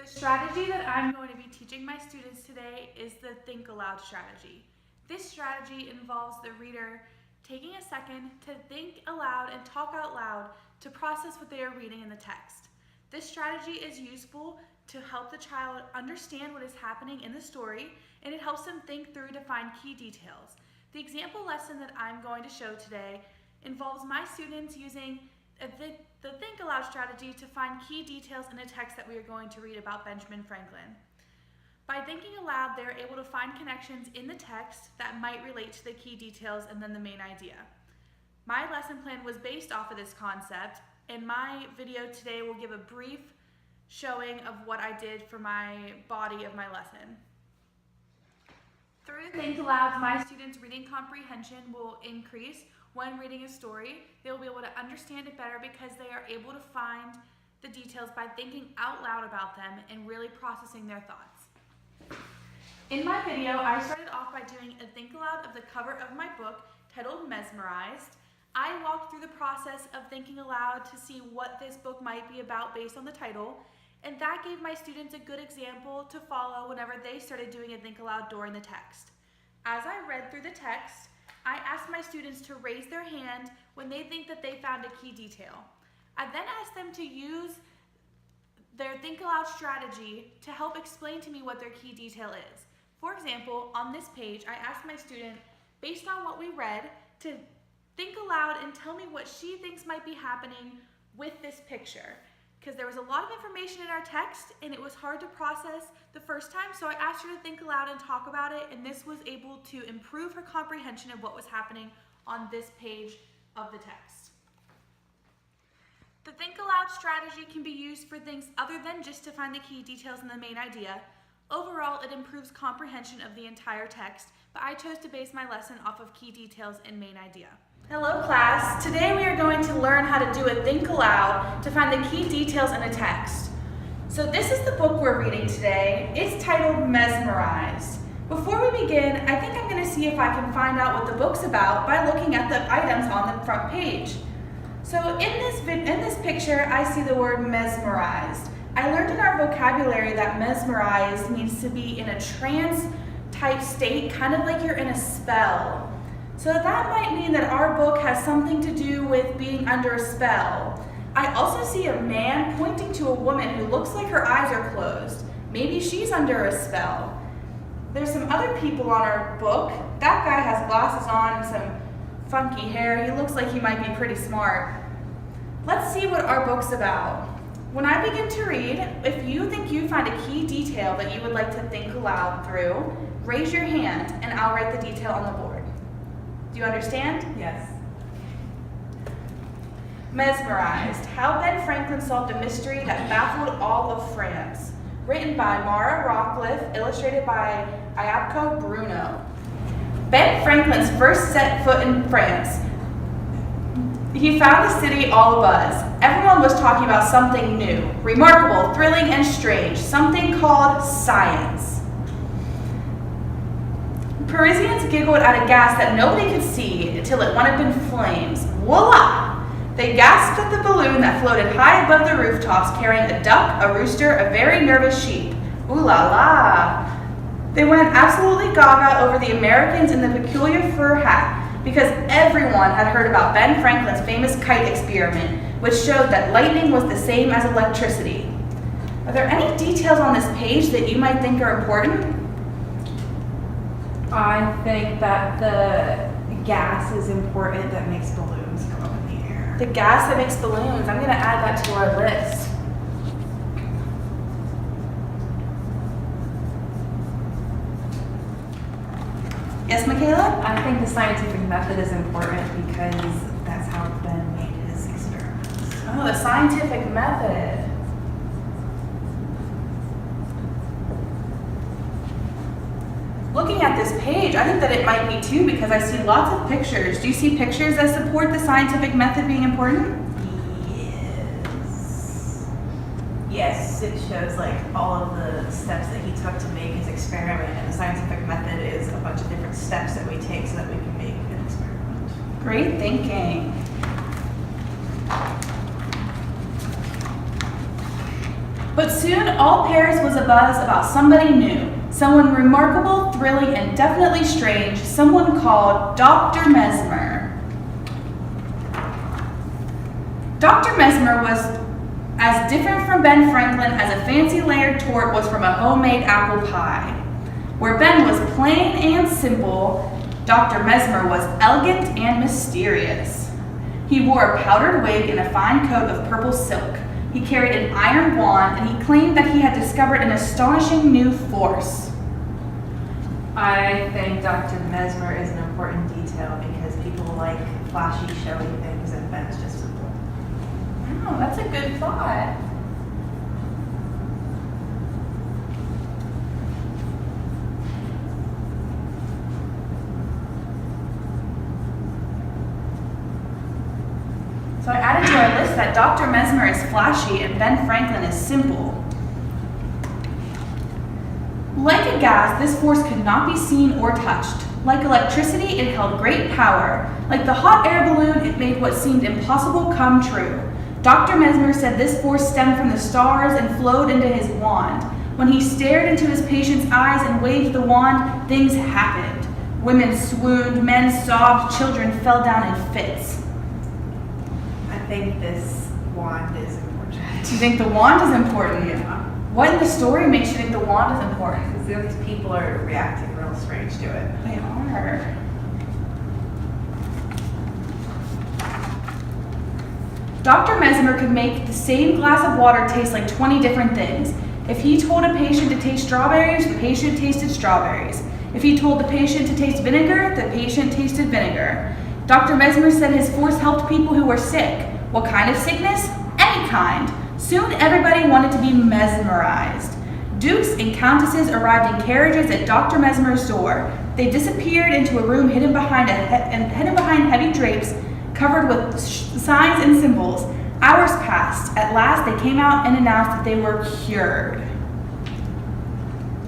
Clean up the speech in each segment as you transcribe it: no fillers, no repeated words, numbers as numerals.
The strategy that I'm going to be teaching my students today is the Think Aloud strategy. This strategy involves the reader taking a second to think aloud and talk out loud to process what they are reading in the text. This strategy is useful to help the child understand what is happening in the story, and it helps them think through to find key details. The example lesson that I'm going to show today involves my students using the Think Aloud strategy to find key details in a text that we are going to read about Benjamin Franklin. By thinking aloud, they are able to find connections in the text that might relate to the key details and then the main idea. My lesson plan was based off of this concept, and my video today will give a brief showing of what I did for my body of my lesson. Through Think Aloud, my students' reading comprehension will increase. When reading a story, they will be able to understand it better because they are able to find the details by thinking out loud about them and really processing their thoughts. In my video, I started off by doing a think aloud of the cover of my book titled Mesmerized. I walked through the process of thinking aloud to see what this book might be about based on the title, and that gave my students a good example to follow whenever they started doing a think aloud during the text. As I read through the text, I asked my students to raise their hand when they think that they found a key detail. I then asked them to use their Think Aloud strategy to help explain to me what their key detail is. For example, on this page, I asked my student, based on what we read, to think aloud and tell me what she thinks might be happening with this picture. Because there was a lot of information in our text and it was hard to process the first time, so I asked her to think aloud and talk about it, and this was able to improve her comprehension of what was happening on this page of the text. The Think Aloud strategy can be used for things other than just to find the key details and the main idea. Overall, it improves comprehension of the entire text, but I chose to base my lesson off of key details and main idea. Hello class, today we are going to learn how to do a think aloud to find the key details in a text. So this is the book we're reading today. It's titled Mesmerized. Before we begin, I think I'm going to see if I can find out what the book's about by looking at the items on the front page. So in this picture, I see the word mesmerized. I learned in our vocabulary that mesmerized means to be in a trance type state, kind of like you're in a spell. So that might mean that our book has something to do with being under a spell. I also see a man pointing to a woman who looks like her eyes are closed. Maybe she's under a spell. There's some other people on our book. That guy has glasses on and some funky hair. He looks like he might be pretty smart. Let's see what our book's about. When I begin to read, if you think you find a key detail that you would like to think aloud through, raise your hand and I'll write the detail on the board. Do you understand? Yes. Mesmerized. How Ben Franklin solved a mystery that baffled all of France. Written by Mara Rockcliffe, illustrated by Ayabko Bruno. Ben Franklin's first set foot in France. He found the city all abuzz. Everyone was talking about something new, remarkable, thrilling, and strange, something called science. Parisians giggled at a gas that nobody could see until it went up in flames. Voila! They gasped at the balloon that floated high above the rooftops, carrying a duck, a rooster, a very nervous sheep. Ooh la la! They went absolutely gaga over the Americans in the peculiar fur hat, because everyone had heard about Ben Franklin's famous kite experiment, which showed that lightning was the same as electricity. Are there any details on this page that you might think are important? I think that the gas is important that makes balloons come up in the air. The gas that makes balloons. I'm going to add that to our list. Yes, Michaela? I think the scientific method is important because that's how Ben made his experiments. Oh, the scientific method. Looking at this page, I think that it might be too because I see lots of pictures. Do you see pictures that support the scientific method being important? Yes. Yes, it shows like all of the steps that he took to make his experiment, and the scientific method is a bunch of different steps that we take so that we can make an experiment. Great thinking. But soon all Paris was abuzz about somebody new, someone remarkable, thrilling, and definitely strange, someone called Dr. Mesmer. Dr. Mesmer was as different from Ben Franklin as a fancy layered torte was from a homemade apple pie. Where Ben was plain and simple, Dr. Mesmer was elegant and mysterious. He wore a powdered wig and a fine coat of purple silk. He carried an iron wand, and he claimed that he had discovered an astonishing new force. I think Dr. Mesmer is an important detail because people like flashy, showy things, and Ben's just simple. Oh, that's a good thought. So I added to our list that Dr. Mesmer is flashy and Ben Franklin is simple. Like a gas, this force could not be seen or touched. Like electricity, it held great power. Like the hot air balloon, it made what seemed impossible come true. Dr. Mesmer said this force stemmed from the stars and flowed into his wand. When he stared into his patient's eyes and waved the wand, things happened. Women swooned, men sobbed, children fell down in fits. I think this wand is important. You think the wand is important? Yeah. What in the story makes you think the wand is important? Because these people are reacting real strange to it. They are. Dr. Mesmer could make the same glass of water taste like 20 different things. If he told a patient to taste strawberries, the patient tasted strawberries. If he told the patient to taste vinegar, the patient tasted vinegar. Dr. Mesmer said his force helped people who were sick. What kind of sickness? Any kind. Soon everybody wanted to be mesmerized. Dukes and countesses arrived in carriages at Dr. Mesmer's door. They disappeared into a room hidden behind heavy drapes covered with signs and symbols. Hours passed. At last they came out and announced that they were cured.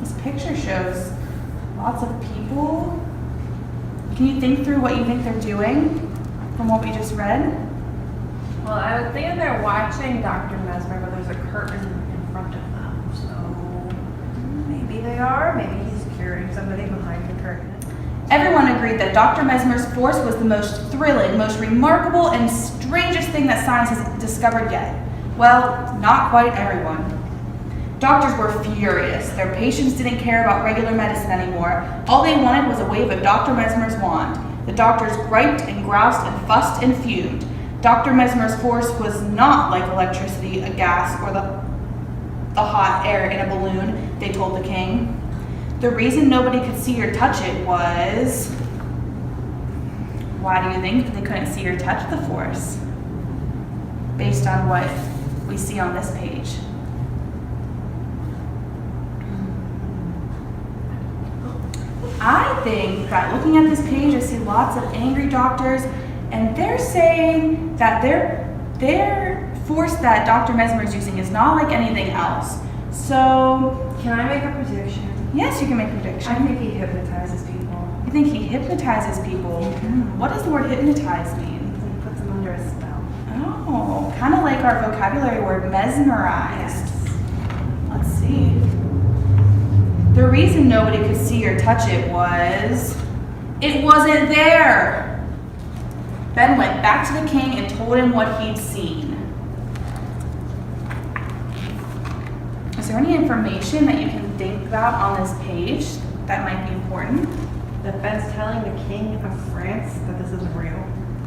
This picture shows lots of people. Can you think through what you think they're doing from what we just read? Well, I would think they're watching Dr. Mesmer, but there's a curtain in front of them. So maybe they are. Maybe he's curing somebody behind the curtain. Everyone agreed that Dr. Mesmer's force was the most thrilling, most remarkable, and strangest thing that science has discovered yet. Well, not quite everyone. Doctors were furious. Their patients didn't care about regular medicine anymore. All they wanted was a wave of Dr. Mesmer's wand. The doctors griped and groused and fussed and fumed. Dr. Mesmer's force was not like electricity, a gas, or the hot air in a balloon, they told the king. The reason nobody could see or touch it was... Why do you think they couldn't see or touch the force? Based on what we see on this page. I think that looking at this page, I see lots of angry doctors, and they're saying that their force that Dr. Mesmer is using is not like anything else. So, can I make a prediction? Yes, you can make a prediction. I think he hypnotizes people. You think he hypnotizes people? Mm-hmm. What does the word hypnotize mean? He puts them under a spell. Oh, kind of like our vocabulary word mesmerized. Yes. Let's see. The reason nobody could see or touch it was it wasn't there. Ben went back to the king and told him what he'd seen. Is there any information that you can think about on this page that might be important? That Ben's telling the king of France that this isn't real.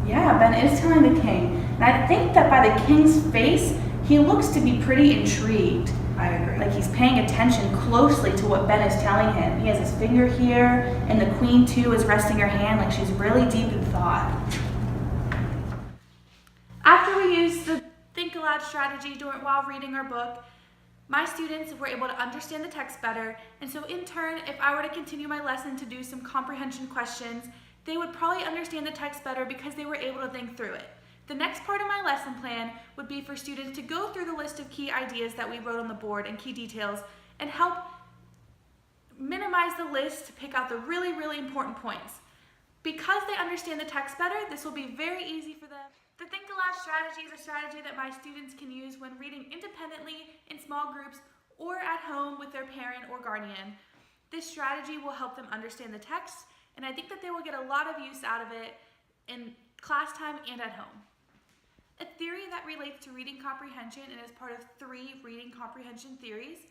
Yeah, Ben is telling the king. And I think that by the king's face, he looks to be pretty intrigued. I agree. Like he's paying attention closely to what Ben is telling him. He has his finger here, and the queen too is resting her hand like she's really deep in thought. After we used the Think Aloud Strategy while reading our book, my students were able to understand the text better, and so in turn, if I were to continue my lesson to do some comprehension questions, they would probably understand the text better because they were able to think through it. The next part of my lesson plan would be for students to go through the list of key ideas that we wrote on the board and key details and help minimize the list to pick out the really, really important points. Because they understand the text better, this will be very easy for them. The Think Aloud strategy is a strategy that my students can use when reading independently in small groups or at home with their parent or guardian. This strategy will help them understand the text, and I think that they will get a lot of use out of it in class time and at home. A theory that relates to reading comprehension and is part of 3 reading comprehension theories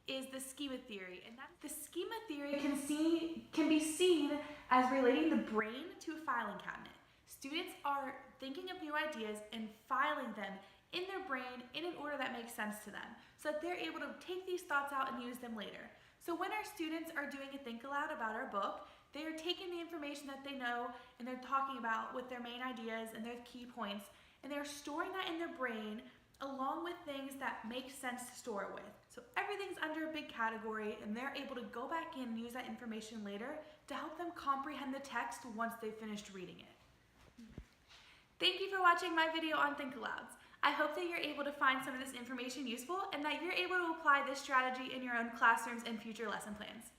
is the schema theory. And the schema theory can be seen as relating the brain to a filing cabinet. Students are thinking of new ideas and filing them in their brain in an order that makes sense to them, so that they're able to take these thoughts out and use them later. So when our students are doing a think aloud about our book, they are taking the information that they know and they're talking about with their main ideas and their key points, and they're storing that in their brain along with things that make sense to store it with. So everything's under a big category, and they're able to go back in and use that information later to help them comprehend the text once they've finished reading it. Thank you for watching my video on Think Alouds. I hope that you're able to find some of this information useful and that you're able to apply this strategy in your own classrooms and future lesson plans.